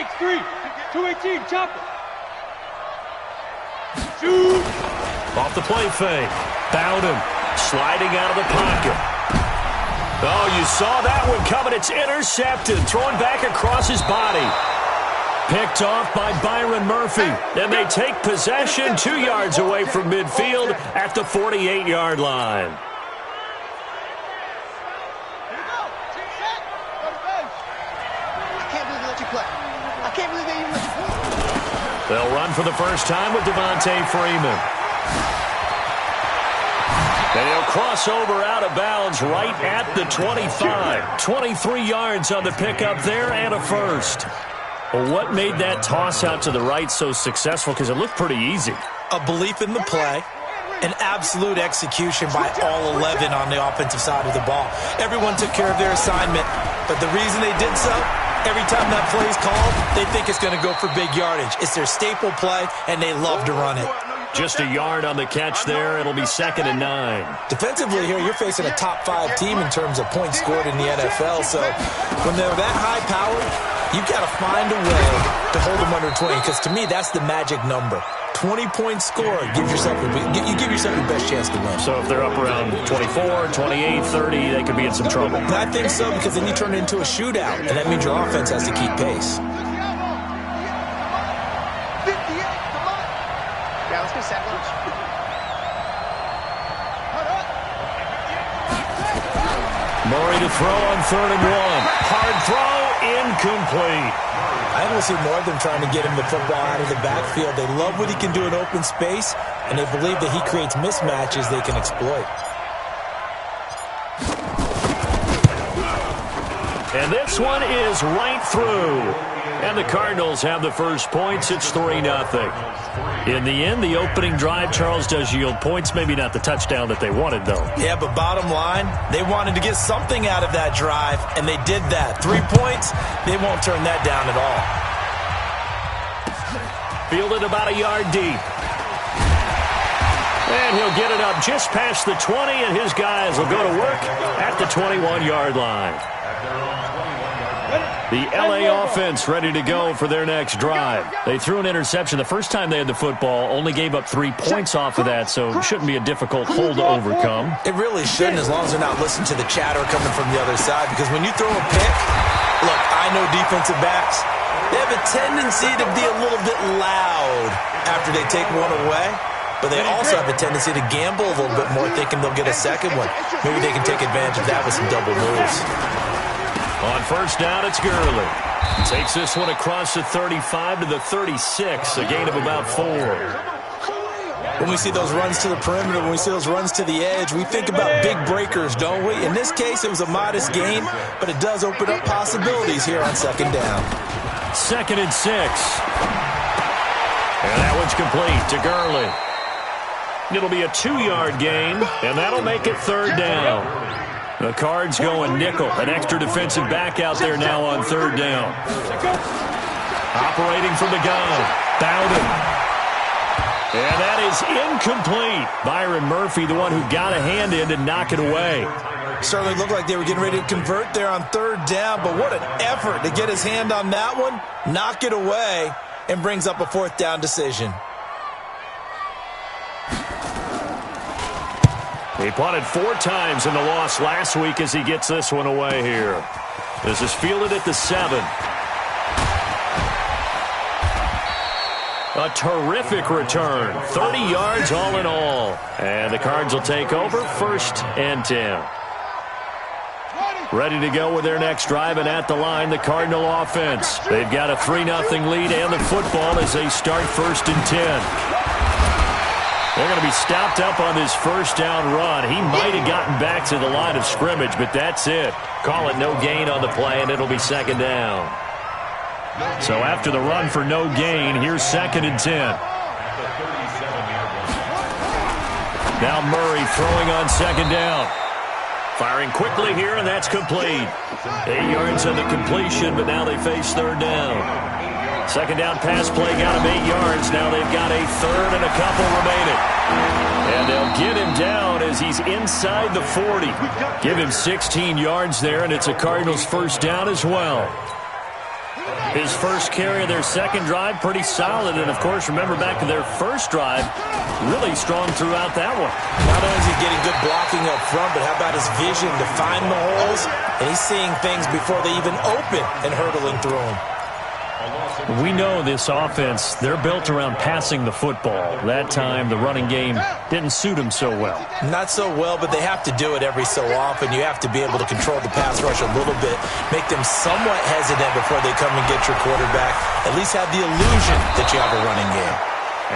X3, 218, chopper. Shoot. Off the play fake. Bowden sliding out of the pocket. Oh, you saw that one coming. It's intercepted. Thrown back across his body. Picked off by Byron Murphy. And they take possession 2 yards away from midfield at the 48-yard line. They'll run for the first time with Devontae Freeman. And he'll cross over out of bounds right at the 25. 23 yards on the pickup there and a first. Well, what made that toss out to the right so successful? Because it looked pretty easy. A belief in the play. An absolute execution by all 11 on the offensive side of the ball. Everyone took care of their assignment. But the reason they did so, every time that play is called, they think it's going to go for big yardage. It's their staple play, and they love to run it. Just a yard on the catch there. It'll be 2nd and 9. Defensively here, you're facing a top-5 team in terms of points scored in the NFL. So when they're that high-powered, you've got to find a way to hold them under 20. Because to me, that's the magic number. 20-point score gives yourself you give yourself your best chance to win. So if they're up around 24, 28, 30, they could be in some trouble. I think so, because then you turn it into a shootout, and that means your offense has to keep pace. Murray to throw on 3rd and 1. Hard throw, incomplete. I think we'll see more of them trying to get him the football out of the backfield. They love what he can do in open space, and they believe that he creates mismatches they can exploit. And this one is right through. And the Cardinals have the first points. It's 3-0. In the end, the opening drive, Charles, does yield points. Maybe not the touchdown that they wanted, though. Yeah, but bottom line, they wanted to get something out of that drive, and they did that. 3 points, they won't turn that down at all. Fielded about a yard deep. And he'll get it up just past the 20, and his guys will go to work at the 21-yard line. The L.A. offense ready to go for their next drive. They threw an interception the first time they had the football, only gave up 3 points off of that, so it shouldn't be a difficult hole to overcome. It really shouldn't, as long as they're not listening to the chatter coming from the other side, because when you throw a pick, look, I know defensive backs, they have a tendency to be a little bit loud after they take one away, but they also have a tendency to gamble a little bit more, thinking they'll get a second one. Maybe they can take advantage of that with some double moves. On first down, it's Gurley. Takes this one across the 35 to the 36, a gain of about 4. When we see those runs to the perimeter, when we see those runs to the edge, we think about big breakers, don't we? In this case, it was a modest gain, but it does open up possibilities here on 2nd down. 2nd and 6. And that one's complete to Gurley. It'll be a 2-yard gain, and that'll make it 3rd down. The Cards going nickel. An extra defensive back out there now on 3rd down. Operating from the gun. Bowden. And that is incomplete. Byron Murphy, the one who got a hand in to knock it away. Certainly looked like they were getting ready to convert there on 3rd down, but what an effort to get his hand on that one, knock it away, and brings up a 4th down decision. He punted 4 times in the loss last week as he gets this one away here. This is fielded at the 7. A terrific return. 30 yards all in all. And the Cards will take over 1st and 10. Ready to go with their next drive, and at the line, the Cardinal offense. They've got a 3-0 lead and the football as they start 1st and 10. They're going to be stopped up on this first down run. He might have gotten back to the line of scrimmage, but that's it. Call it no gain on the play, and it'll be 2nd down. So after the run for no gain, here's 2nd and 10. Now Murray throwing on 2nd down. Firing quickly here, and that's complete. 8 yards on the completion, but now they face 3rd down. 2nd down pass play got him 8 yards. Now they've got a 3rd and a couple remaining. And they'll get him down as he's inside the 40. Give him 16 yards there, and it's a Cardinals 1st down as well. His first carry of their second drive, pretty solid. And, of course, remember back to their first drive, really strong throughout that one. Not only is he getting good blocking up front, but how about his vision to find the holes? And he's seeing things before they even open and hurdling through them. We know this offense, they're built around passing the football. That time, the running game didn't suit them so well. Not so well, but they have to do it every so often. You have to be able to control the pass rush a little bit, make them somewhat hesitant before they come and get your quarterback. At least have the illusion that you have a running game.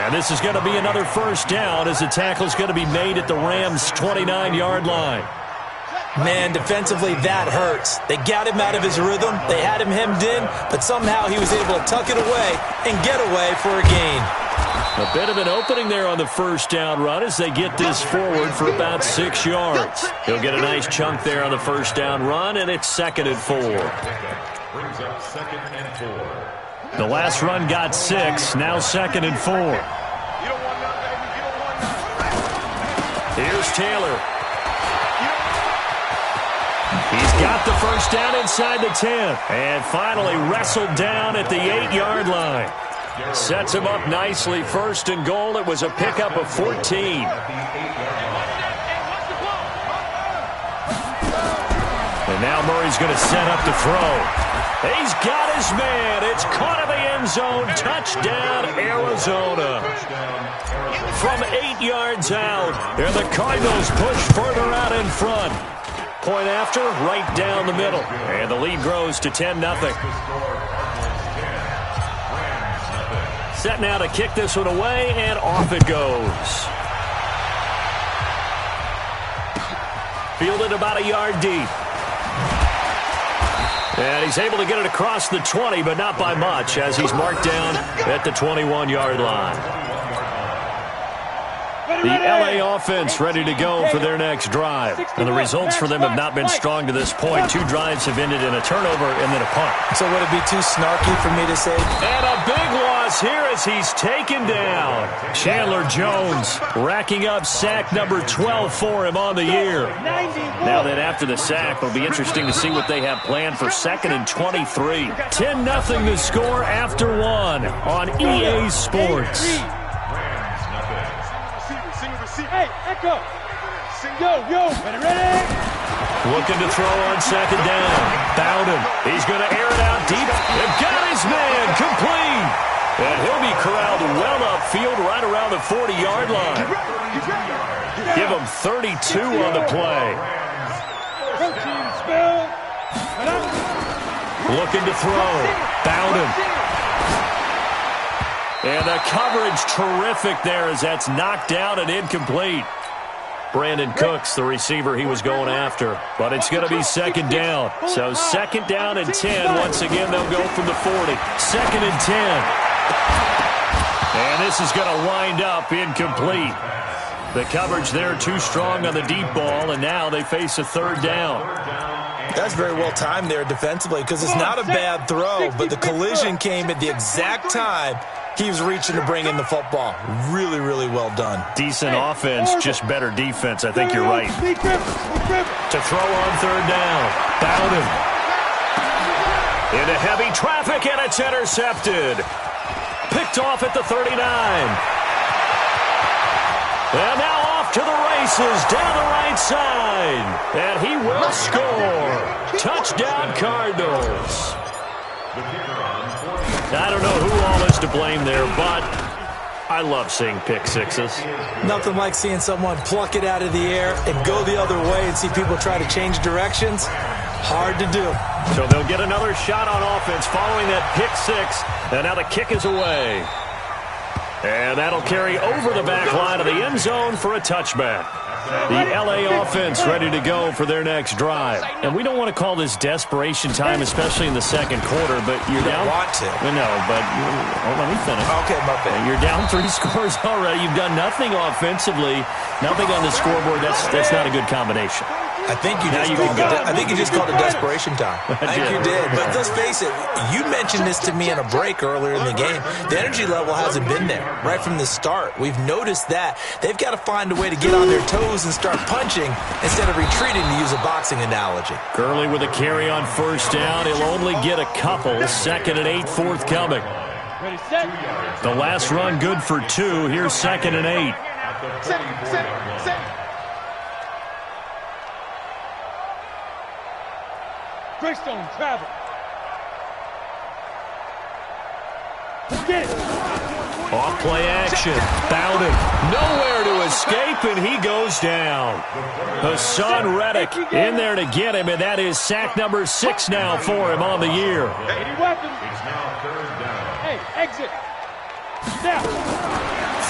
And this is going to be another first down as the tackle is going to be made at the Rams' 29-yard line. Man, defensively, that hurts. They got him out of his rhythm. They had him hemmed in, but somehow he was able to tuck it away and get away for a gain. A bit of an opening there on the first down run as they get this forward for about 6 yards. He'll get a nice chunk there on the first down run, and it's 2nd and 4. Brings up 2nd and 4. The last run got 6, now 2nd and 4. Here's Taylor. He's got the first down inside the 10. And finally wrestled down at the 8-yard line. Sets him up nicely. 1st and goal. It was a pickup of 14. And now Murray's going to set up to throw. He's got his man. It's caught in the end zone. Touchdown, Arizona. From 8 yards out. And the Cardinals push further out in front. Point after, right down the middle. And the lead grows to 10-0. Set now to kick this one away, and off it goes. Fielded about a yard deep. And he's able to get it across the 20, but not by much, as he's marked down at the 21-yard line. The L.A. offense ready to go for their next drive. And the results for them have not been strong to this point. 2 drives have ended in a turnover and then a punt. So would it be too snarky for me to say? And a big loss here as he's taken down. Chandler Jones racking up sack number 12 for him on the year. Now then, after the sack, it'll be interesting to see what they have planned for 2nd and 23. 10-0 the score after 1 on EA Sports. Hey, Echo! Yo, ready? Looking to throw on 2nd down. Bowden. He's going to air it out deep. They've got his man complete. And he'll be corralled well upfield right around the 40-yard line. Give him 32 on the play. Looking to throw. Bowden. And the coverage terrific there as that's knocked down and incomplete. Brandon Cooks, the receiver he was going after. But it's going to be 2nd down. So 2nd down and 10. Once again, they'll go from the 40. 2nd and 10. And this is going to wind up incomplete. The coverage there too strong on the deep ball, and now they face a 3rd down. That's very well timed there defensively because it's not a bad throw, but the collision came at the exact time he was reaching to bring in the football. Really, really well done. Decent offense, just better defense. I think you're right. To throw on 3rd down. Bowden. Into heavy traffic, and it's intercepted. Picked off at the 39. And now off to the races down the right side. And he will score. Touchdown, Cardinals. I don't know who all is to blame there, but I love seeing pick sixes. Nothing like seeing someone pluck it out of the air and go the other way and see people try to change directions. Hard to do. So they'll get another shot on offense following that pick 6. And now the kick is away. And that'll carry over the back line of the end zone for a touchback. The L.A. offense ready to go for their next drive. And we don't want to call this desperation time, especially in the second quarter, but you're down. Want to. No, but let me finish. Okay, my bad. You're down 3 scores already. You've done nothing offensively, nothing on the scoreboard. That's not a good combination. I think you just called it desperation time. I think you did. But let's face it, you mentioned this to me in a break earlier in the game. The energy level hasn't been there right from the start. We've noticed that. They've got to find a way to get on their toes and start punching instead of retreating, to use a boxing analogy. Gurley with a carry on first down. He'll only get a couple. 2nd and 8 forthcoming. Ready, set. The last run good for 2. Here's 2nd and 8. Set. Greystone, travel. Get it. Off play action. Bowden. Nowhere to escape, and he goes down. Hassan Reddick in there to get him, and that is sack number 6 now for him on the year. Any weapons? Hey, exit. Now.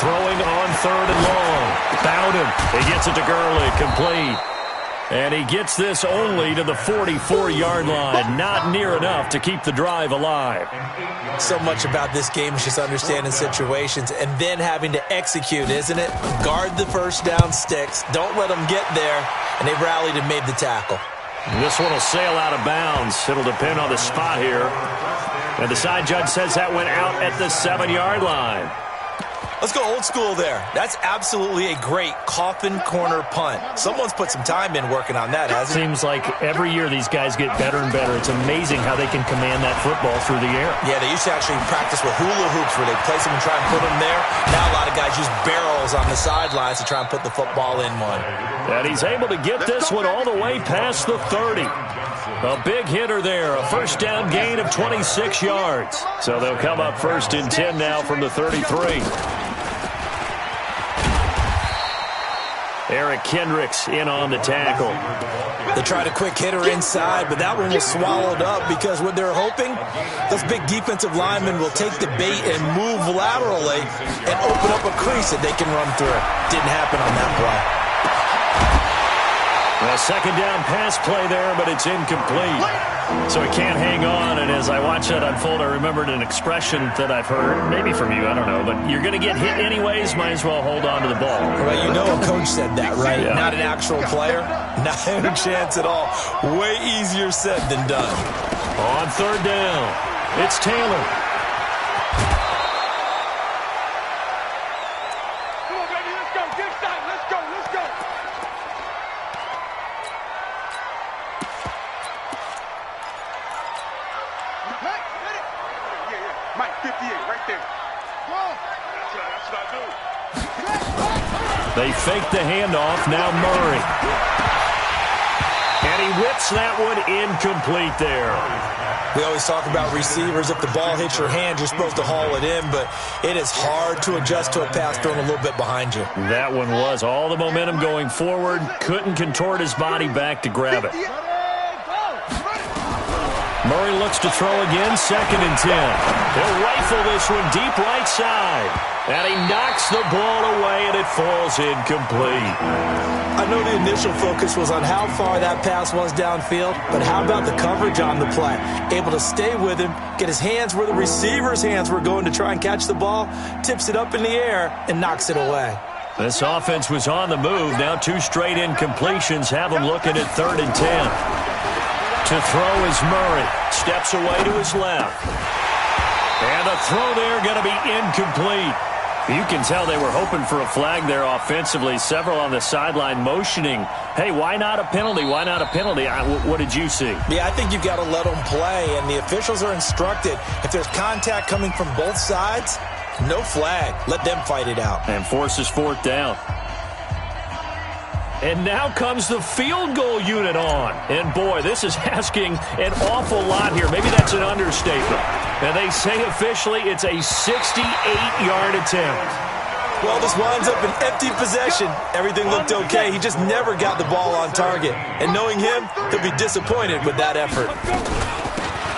Throwing on 3rd and long. Bowden. He gets it to Gurley. Complete. And he gets this only to the 44-yard line. Not near enough to keep the drive alive. So much about this game is just understanding situations and then having to execute, isn't it? Guard the first down sticks. Don't let them get there. And they rallied and made the tackle. This one will sail out of bounds. It'll depend on the spot here. And the side judge says that went out at the 7-yard line. Let's go old school there. That's absolutely a great coffin corner punt. Someone's put some time in working on that, hasn't it? Seems like every year these guys get better and better. It's amazing how they can command that football through the air. Yeah, they used to actually practice with hula hoops where they place them and try and put them there. Now a lot of guys use barrels on the sidelines to try and put the football in one. And he's able to get this one all the way past the 30. A big hitter there. A first down gain of 26 yards. So they'll come up 1st and 10 now from the 33. Eric Kendricks in on the tackle. They tried a quick hitter inside, but that one was swallowed up because what they're hoping, those big defensive linemen will take the bait and move laterally and open up a crease that they can run through. Didn't happen on that play. A 2nd down pass play there, but it's incomplete. So he can't hang on, and as I watch that unfold, I remembered an expression that I've heard, maybe from you, I don't know, but you're going to get hit anyways, might as well hold on to the ball. Well, you know a coach said that, right? Yeah. Not an actual player. Not a chance at all. Way easier said than done. On 3rd down, it's Taylor. Come on, baby, let's go. Get inside. Let's go. Mike, 58, right there. That's what I do. They fake the handoff. Now Murray. And he whips that one incomplete there. We always talk about receivers. If the ball hits your hand, you're supposed to haul it in, but it is hard to adjust to a pass thrown a little bit behind you. That one was all the momentum going forward. Couldn't contort his body back to grab it. Murray looks to throw again, 2nd and 10. He'll rifle this one deep right side. And he knocks the ball away, and it falls incomplete. I know the initial focus was on how far that pass was downfield, but how about the coverage on the play? Able to stay with him, get his hands where the receiver's hands were going to try and catch the ball, tips it up in the air, and knocks it away. This offense was on the move. Now 2 straight incompletions have him looking at 3rd and 10. To throw is Murray. Steps away to his left. And a throw there going to be incomplete. You can tell they were hoping for a flag there offensively. Several on the sideline motioning, hey, why not a penalty? Why not a penalty? What did you see? Yeah, I think you've got to let them play, and the officials are instructed. If there's contact coming from both sides, no flag. Let them fight it out. And forces 4th down. And now comes the field goal unit on. And, boy, this is asking an awful lot here. Maybe that's an understatement. And they say officially it's a 68-yard attempt. Well, this winds up an empty possession. Everything looked okay. He just never got the ball on target. And knowing him, he'll be disappointed with that effort.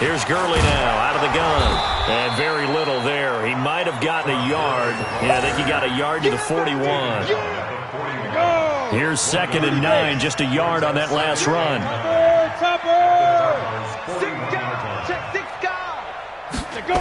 Here's Gurley now out of the gun. And very little there. He might have gotten a yard. Yeah, I think he got a yard to the 41. Here's 2nd and 9, just a yard on that last run. Six guys. Go.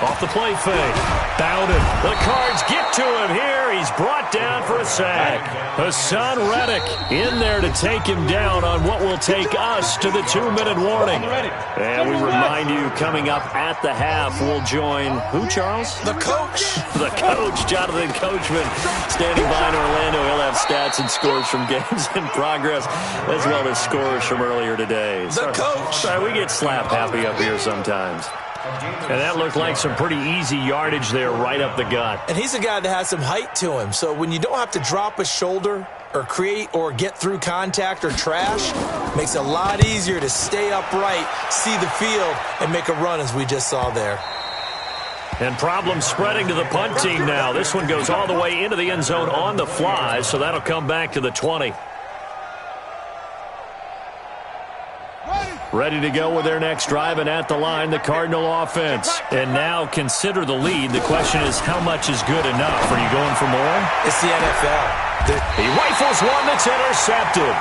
Off the play fake. Bowden. The Cards get to him here. He's brought down for a sack. Hassan Reddick in there to take him down on what will take us to the 2-minute warning. And we remind you, coming up at the half, we'll join who, Charles? The coach. The coach, Jonathan Coachman, standing by in Orlando. He'll have stats and scores from games in progress, as well as scores from earlier today. The coach. Sorry, we get slap happy up here sometimes. And that looked like some pretty easy yardage there right up the gut. And he's a guy that has some height to him. So when you don't have to drop a shoulder or create or get through contact or trash, makes it a lot easier to stay upright, see the field, and make a run as we just saw there. And problems spreading to the punt team now. This one goes all the way into the end zone on the fly, so that'll come back to the 20. Ready to go with their next drive, and at the line, the Cardinal offense. And now consider the lead. The question is, how much is good enough? Are you going for more? It's the NFL. He rifles one that's intercepted.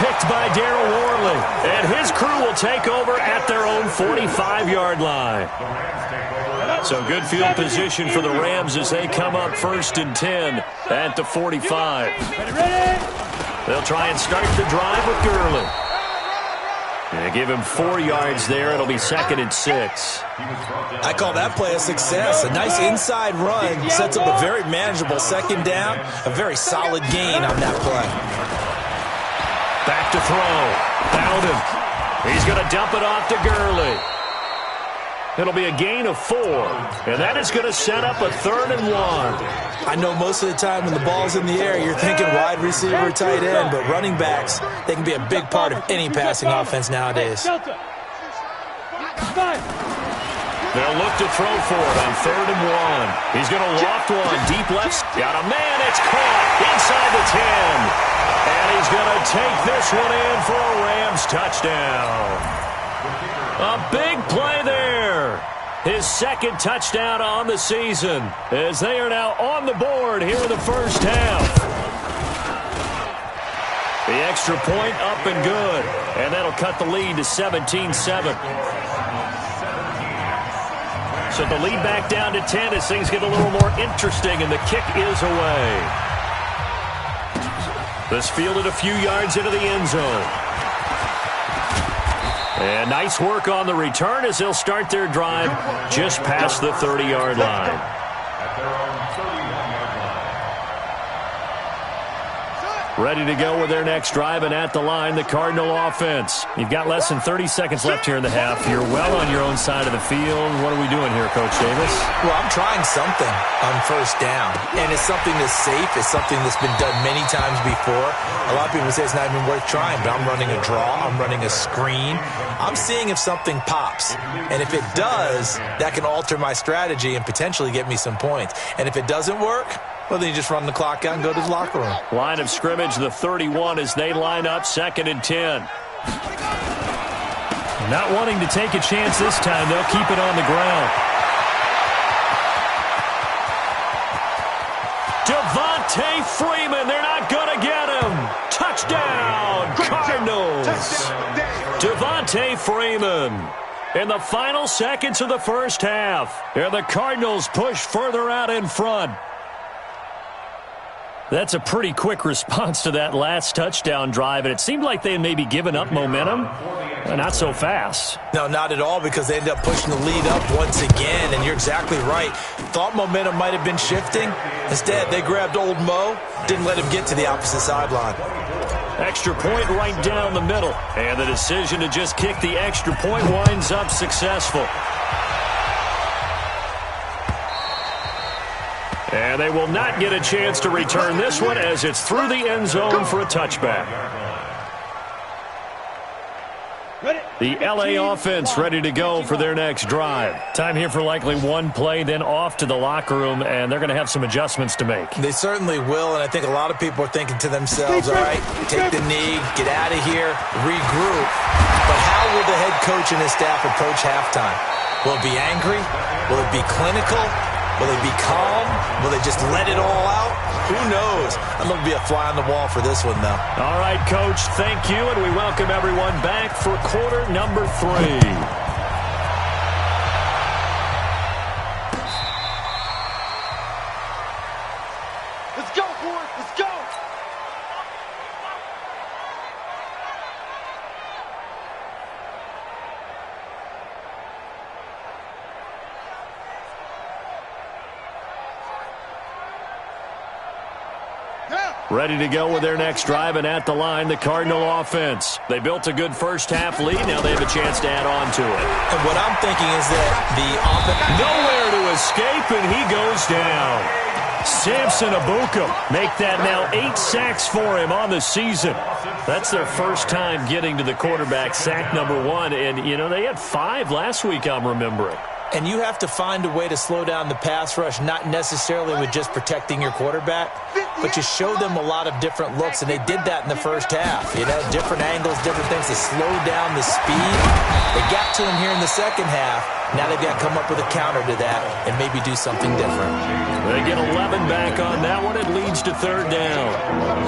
Picked by Darryl Worley. And his crew will take over at their own 45-yard line. So good field position for the Rams as they come up 1st and 10 at the 45. They'll try and start the drive with Gurley. And give him 4 yards there. It'll be 2nd and 6. I call that play a success. A nice inside run sets up a very manageable 2nd down. A very solid gain on that play. Back to throw. Bowden. He's going to dump it off to Gurley. It'll be a gain of 4. And that is going to set up a 3rd and 1. I know most of the time when the ball's in the air, you're thinking wide receiver, tight end, but running backs, they can be a big part of any passing offense nowadays. They'll look to throw for it on 3rd and 1. He's going to loft one. Deep left. Got a man. It's caught inside the 10. And he's going to take this one in for a Rams touchdown. A big play there. His 2nd touchdown on the season as they are now on the board here in the first half. The extra point up and good. And that'll cut the lead to 17-7. So the lead back down to 10 as things get a little more interesting, and the kick is away. This fielded a few yards into the end zone. And nice work on the return as they'll start their drive just past the 30-yard line. Ready to go with their next drive, and at the line, the Cardinal offense. You've got less than 30 seconds left here in the half. You're well on your own side of the field. What are we doing here, Coach Davis? Well, I'm trying something on 1st down, and it's something that's safe. It's something that's been done many times before. A lot of people say it's not even worth trying, but I'm running a draw. I'm running a screen. I'm seeing if something pops, and if it does, that can alter my strategy and potentially get me some points. And if it doesn't work, well, then you just run the clock out and go to the locker room. Line of scrimmage, the 31, as they line up 2nd and 10. Not wanting to take a chance this time, they'll keep it on the ground. Devontae Freeman, they're not going to get him. Touchdown, Cardinals. Devontae Freeman. In the final seconds of the first half, and the Cardinals push further out in front. That's a pretty quick response to that last touchdown drive, and it seemed like they had maybe given up momentum. Not so fast. No, not at all, because they ended up pushing the lead up once again, and you're exactly right. Thought momentum might have been shifting. Instead, they grabbed old Mo, didn't let him get to the opposite sideline. Extra point right down the middle, and the decision to just kick the extra point winds up successful. And they will not get a chance to return this one as it's through the end zone for a touchback. The L.A. offense ready to go for their next drive. Time here for likely one play, then off to the locker room, and they're going to have some adjustments to make. They certainly will, and I think a lot of people are thinking to themselves, all right, take the knee, get out of here, regroup. But how will the head coach and his staff approach halftime? Will it be angry? Will it be clinical? Will they be calm? Will they just let it all out? Who knows? I'm going to be a fly on the wall for this one, though. All right, Coach, thank you, and we welcome everyone back for quarter number 3. Ready to go with their next drive, and at the line, the Cardinal offense. They built a good first-half lead. Now they have a chance to add on to it. And what I'm thinking is that the offense... Nowhere to escape, and he goes down. Samson Abuka make that now 8 sacks for him on the season. That's their first time getting to the quarterback, sack number 1. And, you know, they had 5 last week, I'm remembering. And you have to find a way to slow down the pass rush, not necessarily with just protecting your quarterback, but you show them a lot of different looks, and they did that in the first half. You know, different angles, different things to slow down the speed. They got to him here in the second half. Now they've got to come up with a counter to that and maybe do something different. They get 11 back on that one. It leads to third down.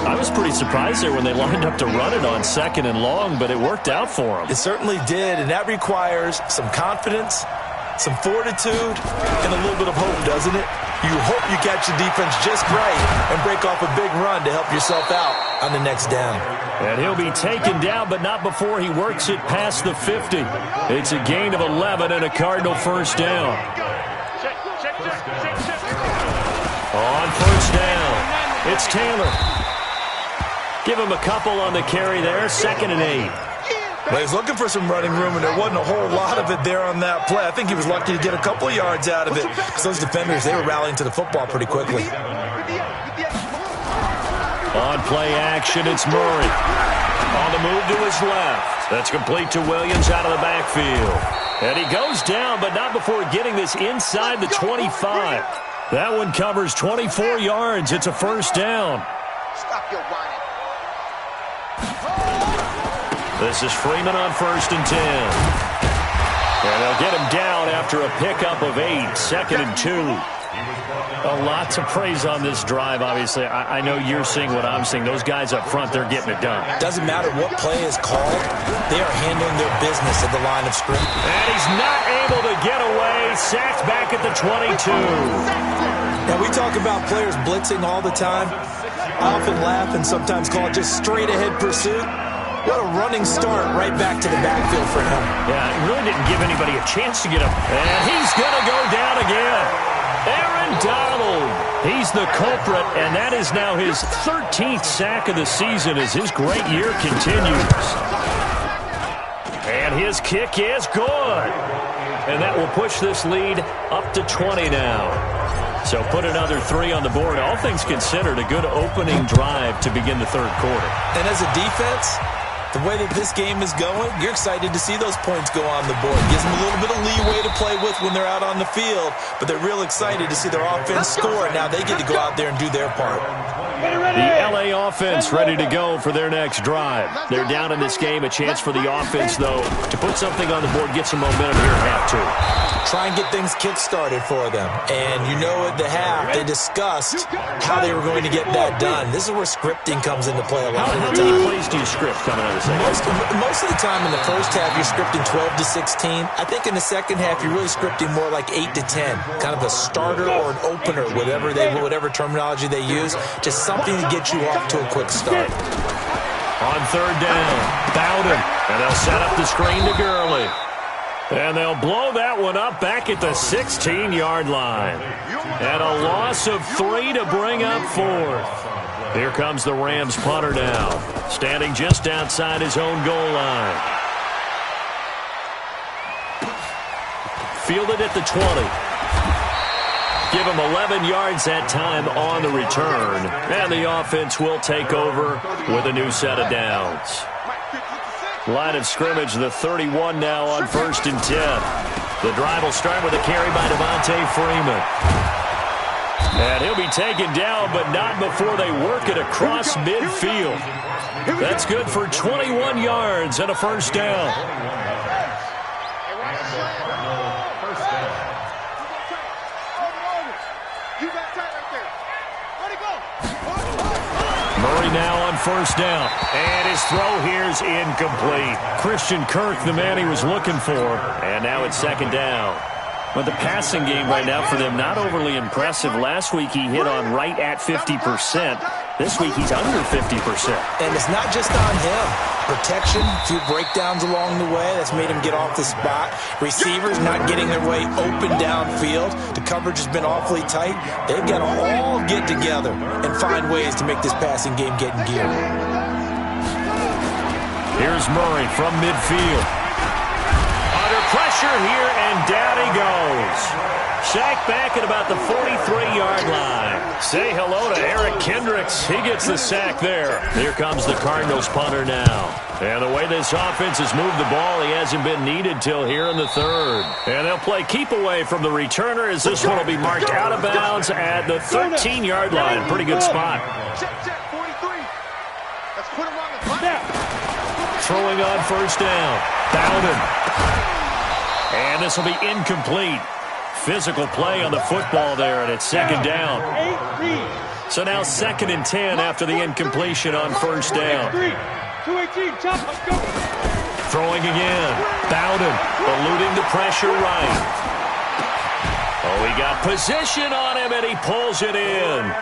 I was pretty surprised there when they lined up to run it on second and long, but it worked out for them. It certainly did, and that requires some confidence, some fortitude, and a little bit of hope, doesn't it? You hope you catch the defense just right and break off a big run to help yourself out on the next down. And he'll be taken down, but not before he works it past the 50. It's a gain of 11 and a Cardinal first down. On first down, it's Taylor. Give him a couple on the carry there, 2nd and 8. Well, he's looking for some running room, and there wasn't a whole lot of it there on that play. I think he was lucky to get a couple of yards out of it because those defenders, they were rallying to the football pretty quickly. On play action, it's Murray. On the move to his left. That's complete to Williams out of the backfield. And he goes down, but not before getting this inside the 25. That one covers 24 yards. It's a first down. Stop your whining. This is Freeman on 1st and 10. And they'll get him down after a pickup of 8, 2nd and 2. A lot to praise on this drive, obviously. I know you're seeing what I'm seeing. Those guys up front, they're getting it done. Doesn't matter what play is called. They are handling their business at the line of scrimmage. And he's not able to get away. Sacked back at the 22. Now, we talk about players blitzing all the time. I often laugh and sometimes call it just straight-ahead pursuit. What a running start right back to the backfield for him. Yeah, it really didn't give anybody a chance to get up. And he's going to go down again. Aaron Donald. He's the culprit, and that is now his 13th sack of the season as his great year continues. And his kick is good. And that will push this lead up to 20 now. So put another 3 on the board. All things considered, a good opening drive to begin the third quarter. And as a defense, the way that this game is going, you're excited to see those points go on the board. Gives them a little bit of leeway to play with when they're out on the field, but they're real excited to see their offense score. Now they get to go out there and do their part. The LA offense ready to go for their next drive. They're down in this game. A chance for the offense, though, to put something on the board, get some momentum here at half 2. Try and get things kick-started for them. And you know at the half, they discussed how they were going to get that done. This is where scripting comes into play a lot of the How time. many plays do you script coming out of the second? Most of the time in the first half, you're scripting 12 to 16. I think in the second half, you're really scripting more like 8 to 10. Kind of a starter or an opener, whatever terminology they use. Just something to get you off to a quick start. On third down, Bowden. And they'll set up the screen to Gurley. And they'll blow that one up back at the 16-yard line. And a loss of 3 to bring up 4th. Here comes the Rams punter now, standing just outside his own goal line. Fielded at the 20. Give him 11 yards that time on the return. And the offense will take over with a new set of downs. Line of scrimmage, the 31 now on 1st and 10. The drive will start with a carry by Devontae Freeman. And he'll be taken down, but not before they work it across midfield. That's good for 21 yards and a first down. Murray now on first down. And his throw here is incomplete. Christian Kirk, the man he was looking for. And now it's second down. But the passing game right now for them, not overly impressive. Last week he hit on right at 50%. This week he's under 50%. And it's not just on him. Protection, a few breakdowns along the way. That's made him get off the spot. Receivers not getting their way open downfield. The coverage has been awfully tight. They've got to all get together and find ways to make this passing game get in gear. Here's Murray from midfield. Under pressure here, and down he goes. Sacked back at about the 43-yard line. Say hello to Eric Kendricks. He gets the sack there. Here comes the Cardinals punter now. And the way this offense has moved the ball, he hasn't been needed till here in the third. And they'll play keep away from the returner as this one will be marked out of bounds at the 13-yard line. Pretty good spot. Check, 43. Let's put him on the snap. Throwing on first down. Bowden. And this will be incomplete. Physical play on the football there, and it's second down. So now 2nd and 10 after the incompletion on first down. 218, chop, let's go. Throwing again. Bowden eluding the pressure right. Oh, he got position on him, and he pulls it in.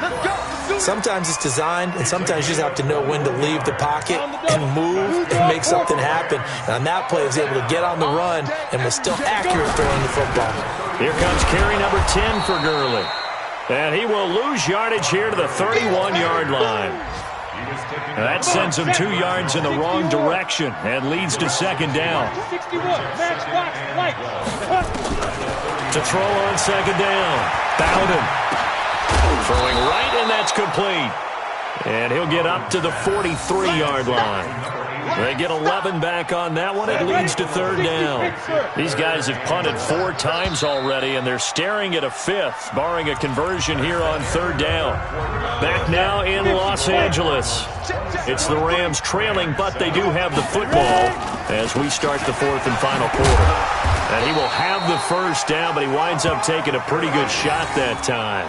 Let's go. Sometimes it's designed, and sometimes you just have to know when to leave the pocket and move and make something happen. And on that play, he was able to get on the run and was still accurate throwing the football. Here comes carry number 10 for Gurley. And he will lose yardage here to the 31-yard line. And that sends him 2 yards in the wrong direction and leads to second down. 61, match box, light. To throw on second down. Bowden. Throwing right, and that's complete. And he'll get up to the 43-yard line. They get 11 back on that one. It leads to third down. These guys have punted 4 times already, and they're staring at a 5th, barring a conversion here on third down. Back now in Los Angeles. It's the Rams trailing, but they do have the football as we start the 4th and final quarter. And he will have the first down, but he winds up taking a pretty good shot that time.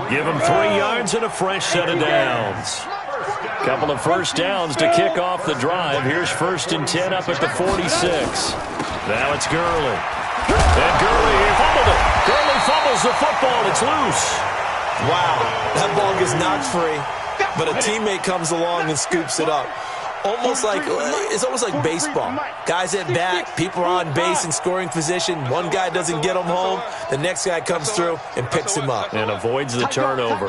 Give him 3 yards and a fresh set of downs. Couple of first downs to kick off the drive. Here's 1st and 10 up at the 46. Now it's Gurley. And Gurley, he fumbled it. Gurley fumbles the football. It's loose. Wow, that ball gets knocked free, but a teammate comes along and scoops it up. It's almost like baseball. Guys at bat, people are on base in scoring position. One guy doesn't get him home. The next guy comes through and picks him up. And avoids the turnover.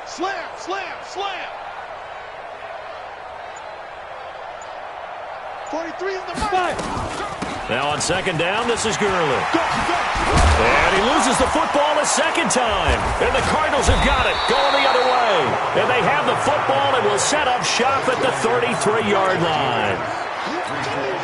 Slam, slam, slam. 43 in the five. Now on second down, this is Gurley. And he loses the football a second time. And the Cardinals have got it, going the other way. And they have the football and will set up shop at the 33-yard line.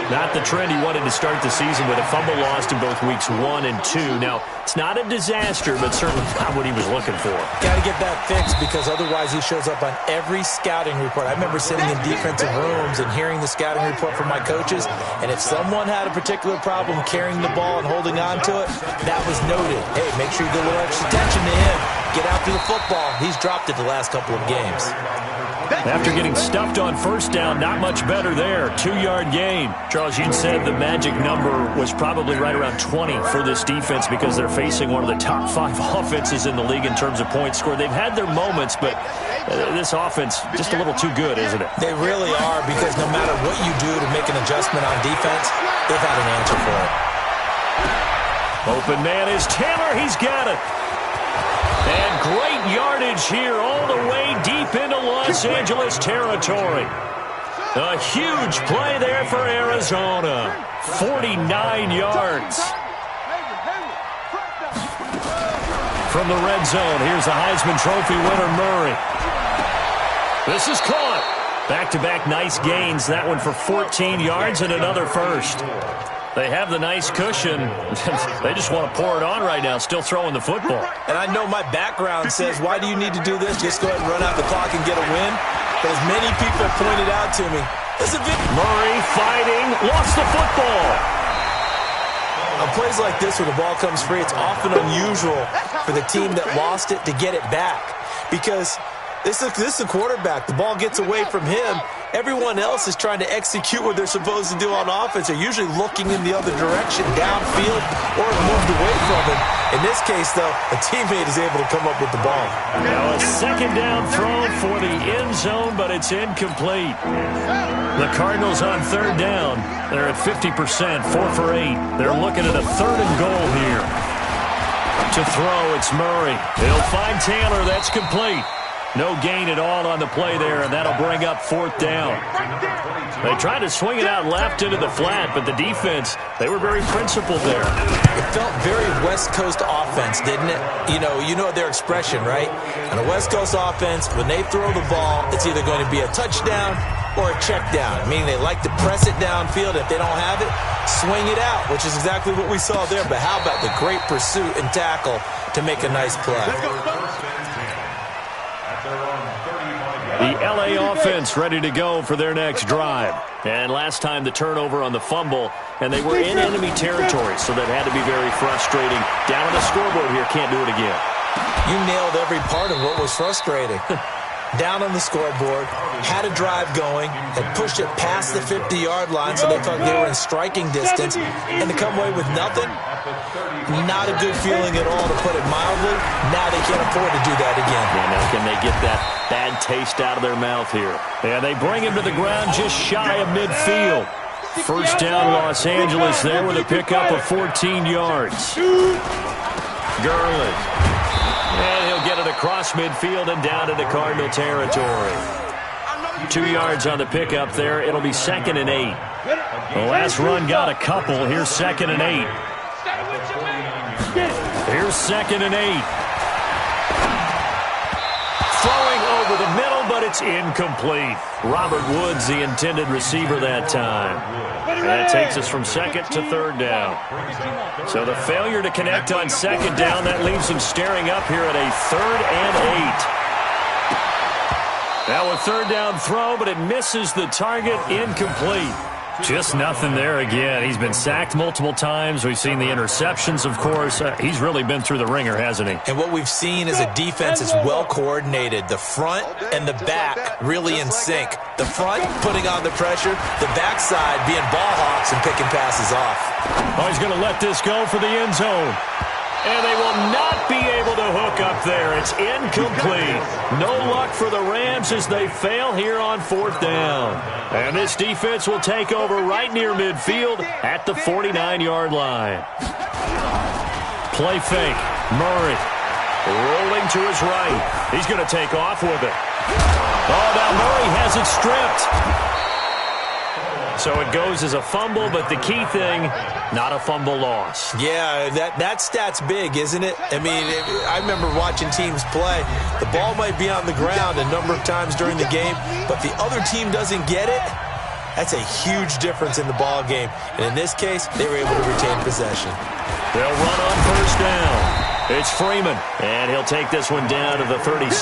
Not the trend he wanted to start the season with a fumble lost in both weeks 1 and 2. Now, it's not a disaster, but certainly not what he was looking for. Got to get that fixed because otherwise he shows up on every scouting report. I remember sitting in defensive rooms and hearing the scouting report from my coaches, and if someone had a particular problem carrying the ball and holding on to it, that was noted. Hey, make sure you give a little extra attention to him. Get after the football. He's dropped it the last couple of games. After getting stuffed on first down, not much better there. 2-yard gain. Charles, you said the magic number was probably right around 20 for this defense because they're facing one of the top 5 offenses in the league in terms of points scored. They've had their moments, but this offense just a little too good, isn't it? They really are, because no matter what you do to make an adjustment on defense, they've had an answer for it. Open man is Taylor. He's got it. And great yardage here all the way deep into Los Angeles territory. A huge play there for Arizona. 49 yards. From the red zone, here's the Heisman Trophy winner, Murray. This is caught. Back-to-back nice gains. That one for 14 yards and another first. They have the nice cushion. They just want to pour it on right now, still throwing the football. And I know my background says, why do you need to do this? Just go ahead and run out the clock and get a win. But as many people pointed out to me, this is a big... Murray fighting, lost the football. On plays like this where the ball comes free, it's often unusual for the team that lost it to get it back. Because this is a quarterback. The ball gets away from him, everyone else is trying to execute what they're supposed to do on offense. They're usually looking in the other direction, downfield, or moved away from him. In this case, though, a teammate is able to come up with the ball. Now a second down throw for the end zone, but it's incomplete. The Cardinals on third down. They're at 50%, 4 for 8. They're looking at a 3rd and goal here. To throw, it's Murray. He'll find Taylor. That's complete. No gain at all on the play there, and that'll bring up 4th down. They tried to swing it out left into the flat, but the defense, they were very principled there. It felt very West Coast offense, didn't it? You know their expression, right? On a West Coast offense, when they throw the ball, it's either going to be a touchdown or a check down, meaning they like to press it downfield. If they don't have it, swing it out, which is exactly what we saw there. But how about the great pursuit and tackle to make a nice play? The L.A. offense ready to go for their next drive. And last time the turnover on the fumble, and they were in enemy territory, so that had to be very frustrating. Down on the scoreboard here, can't do it again. You nailed every part of what was frustrating. Down on the scoreboard, had a drive going, had pushed it past the 50-yard line, so they thought they were in striking distance, and to come away with nothing, not a good feeling at all, to put it mildly. Now they can't afford to do that again. Yeah, now can they get that bad taste out of their mouth here? Yeah, they bring him to the ground just shy of midfield. First down, Los Angeles there with a pickup of 14 yards. Gurley. And he'll get it across midfield and down into Cardinal territory. 2 yards on the pickup there. It'll be 2nd and 8. The last run got a couple. Here's 2nd and 8. Here's 2nd and 8. Throwing over the middle, but it's incomplete. Robert Woods, the intended receiver that time. And that takes us from 2nd to 3rd down. So the failure to connect on 2nd down, that leaves them staring up here at a 3rd and 8. Now a 3rd down throw, but it misses the target, incomplete. Just nothing there again. He's been sacked multiple times. We've seen the interceptions, of course. He's really been through the ringer, hasn't he? And what we've seen is a defense that's well coordinated. The front and the back really in sync. The front putting on the pressure, the backside being ball hawks and picking passes off. Oh, he's going to let this go for the end zone. And they will not be able to hook up there. It's incomplete. No luck for the Rams as they fail here on 4th down. And this defense will take over right near midfield at the 49-yard line. Play fake. Murray rolling to his right. He's going to take off with it. Oh, now Murray has it stripped. So it goes as a fumble, but the key thing, not a fumble loss. Yeah, that stat's big, isn't it? I mean, I remember watching teams play. The ball might be on the ground a number of times during the game, but the other team doesn't get it. That's a huge difference in the ball game. And in this case, they were able to retain possession. They'll run on 1st down. It's Freeman, and he'll take this one down to the 36.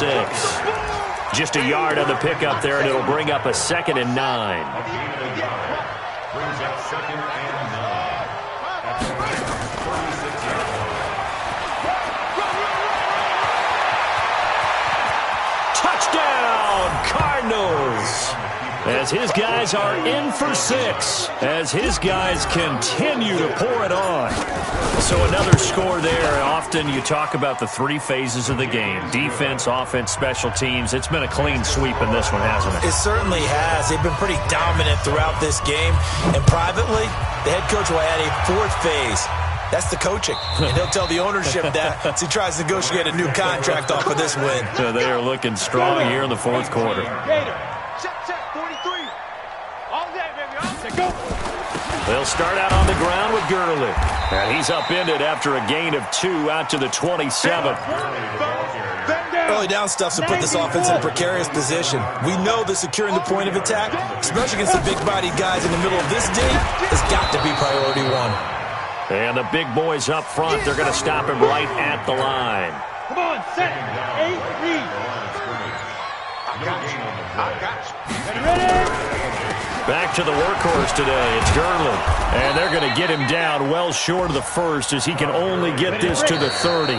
Just a yard on the pickup there, and it'll bring up a 2nd and 9. Brings up 2nd and 9. Touchdown, Cardinals! As his guys are in for 6, as his guys continue to pour it on. So another score there. Often you talk about the 3 phases of the game. Defense, offense, special teams. It's been a clean sweep in this one, hasn't it? It certainly has. They've been pretty dominant throughout this game. And privately, the head coach will add a 4th phase. That's the coaching. And he'll tell the ownership that as he tries to negotiate a new contract off of this win. So they are looking strong here in the 4th quarter. They'll start out on the ground with Gurley. And he's upended after a gain of 2 out to the 27. Early down stuff to put this offense in a precarious position. We know that securing the point of attack, especially against the big-bodied guys in the middle of this D, has got to be priority 1. And the big boys up front, they're going to stop him right at the line. Come on, set. 8, read. I got you. Ready? Back to the workhorse today. It's Gurley. And they're going to get him down well short of the 1st as he can only get this to the 30.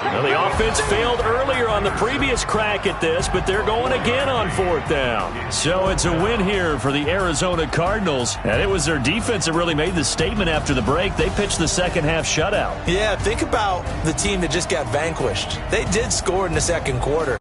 Now, the offense failed earlier on the previous crack at this, but they're going again on 4th down. So it's a win here for the Arizona Cardinals, and it was their defense that really made the statement after the break. They pitched the second half shutout. Yeah, think about the team that just got vanquished. They did score in the second quarter.